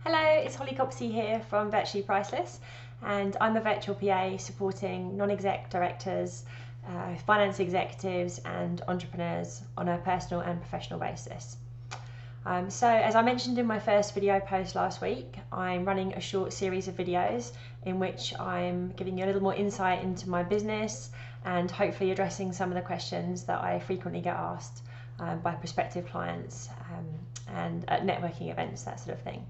Hello, it's Holly Copsey here from Virtually Priceless, and I'm a virtual PA supporting non-exec directors, finance executives and entrepreneurs on a personal and professional basis. So as I mentioned in my first video post last week, I'm running a short series of videos in which I'm giving you a little more insight into my business and hopefully addressing some of the questions that I frequently get asked by prospective clients and at networking events, that sort of thing.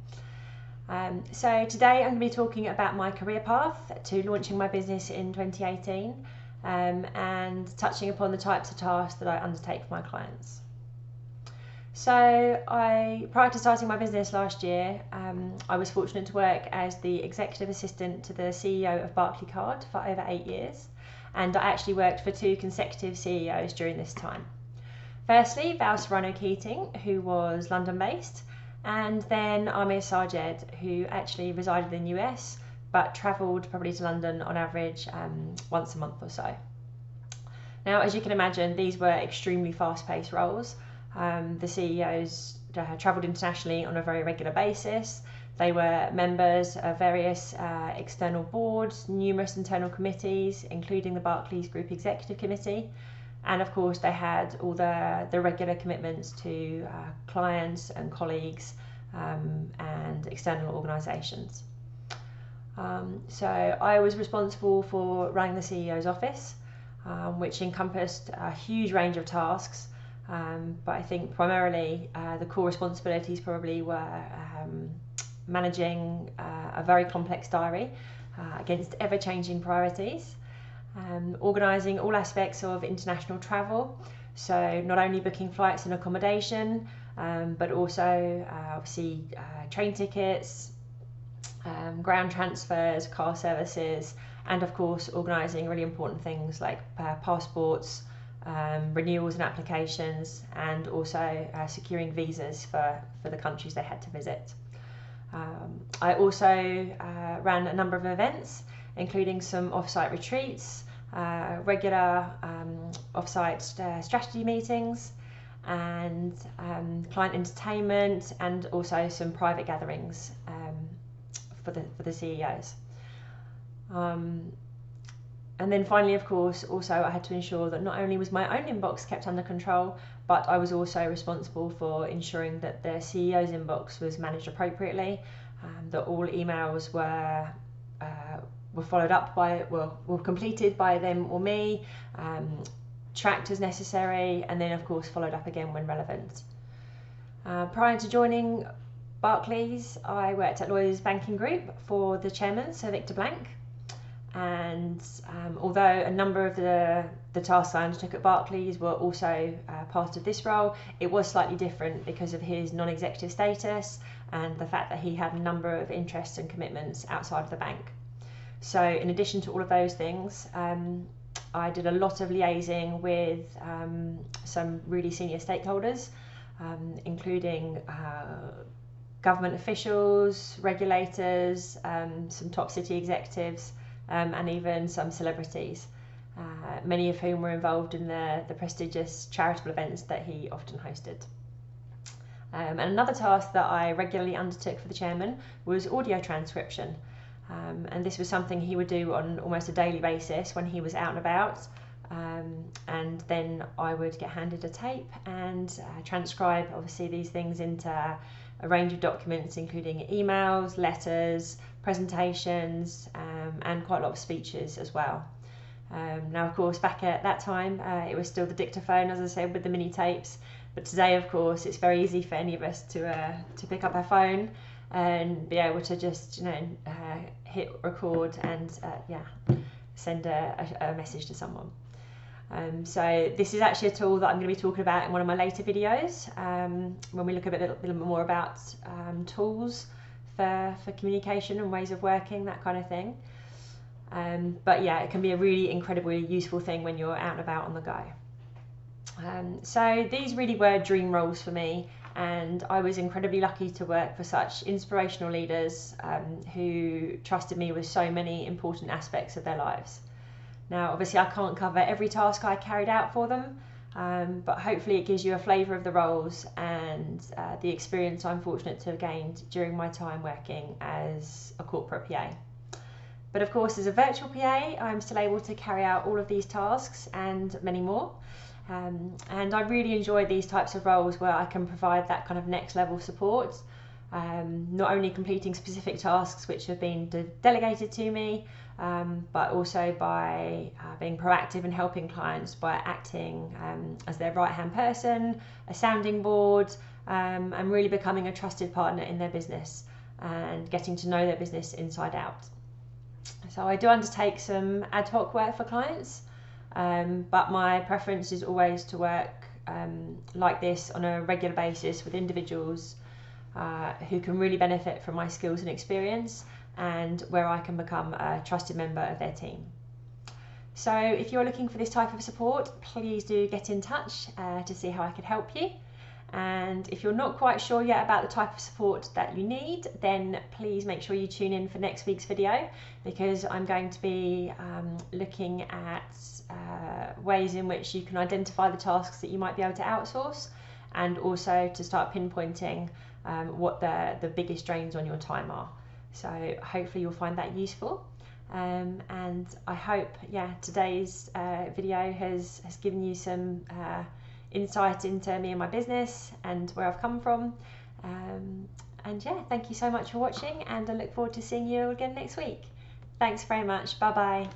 So today I'm going to be talking about my career path to launching my business in 2018 and touching upon the types of tasks that I undertake for my clients. So prior to starting my business last year, I was fortunate to work as the executive assistant to the CEO of Barclaycard for over 8 years, and I actually worked for 2 consecutive CEOs during this time. Firstly, Val Serrano-Keating, who was London-based, and then Amir Sajed, who actually resided in the US but travelled probably to London on average once a month or so. Now, as you can imagine, these were extremely fast-paced roles. The CEOs travelled internationally on a very regular basis. They were members of various external boards, numerous internal committees, including the Barclays Group Executive Committee. And of course, they had all the regular commitments to clients and colleagues and external organisations. So I was responsible for running the CEO's office, which encompassed a huge range of tasks. But I think primarily the core responsibilities probably were managing a very complex diary against ever-changing priorities. Organising all aspects of international travel, so not only booking flights and accommodation, but also obviously train tickets, ground transfers, car services, and of course organising really important things like passports, renewals and applications, and also securing visas for the countries they had to visit. I also ran a number of events, including some off-site retreats, regular off-site strategy meetings, and client entertainment, and also some private gatherings for the CEOs. And then finally, of course, also I had to ensure that not only was my own inbox kept under control, but I was also responsible for ensuring that the CEO's inbox was managed appropriately, that all emails were followed up by, were completed by them or me, tracked as necessary, and then of course followed up again when relevant. Prior to joining Barclays, I worked at Lloyds Banking Group for the chairman, Sir Victor Blank. And although a number of the tasks I undertook at Barclays were also part of this role, it was slightly different because of his non-executive status and the fact that he had a number of interests and commitments outside of the bank. So in addition to all of those things, I did a lot of liaising with some really senior stakeholders, including government officials, regulators, some top city executives, and even some celebrities, many of whom were involved in the prestigious charitable events that he often hosted. And another task that I regularly undertook for the chairman was audio transcription. And this was something he would do on almost a daily basis when he was out and about. And then I would get handed a tape and transcribe, obviously, these things into a range of documents, including emails, letters, presentations, and quite a lot of speeches as well. Now, of course, back at that time, it was still the dictaphone, as I said, with the mini tapes. But today, of course, it's very easy for any of us to pick up our phone and be able to just, hit record and send a message to someone. So this is actually a tool that I'm going to be talking about in one of my later videos when we look a little bit more about tools for communication and ways of working, that kind of thing. But yeah, it can be a really incredibly useful thing when you're out and about on the go. So these really were dream roles for me, and I was incredibly lucky to work for such inspirational leaders who trusted me with so many important aspects of their lives. Now, obviously, I can't cover every task I carried out for them, but hopefully it gives you a flavour of the roles and the experience I'm fortunate to have gained during my time working as a corporate PA. But of course, as a virtual PA, I'm still able to carry out all of these tasks and many more. And I really enjoy these types of roles where I can provide that kind of next level support, not only completing specific tasks which have been delegated to me, but also by being proactive and helping clients by acting as their right-hand person, a sounding board, and really becoming a trusted partner in their business and getting to know their business inside out. So I do undertake some ad hoc work for clients, but my preference is always to work like this on a regular basis with individuals who can really benefit from my skills and experience, and where I can become a trusted member of their team. So if you're looking for this type of support, please do get in touch to see how I could help you. And if you're not quite sure yet about the type of support that you need, then please make sure you tune in for next week's video, because I'm going to be looking at ways in which you can identify the tasks that you might be able to outsource, and also to start pinpointing what the biggest drains on your time are. So hopefully you'll find that useful. And I hope, today's video has given you some insight into me and my business and where I've come from. Thank you so much for watching, and I look forward to seeing you again next week. Thanks very much. Bye bye.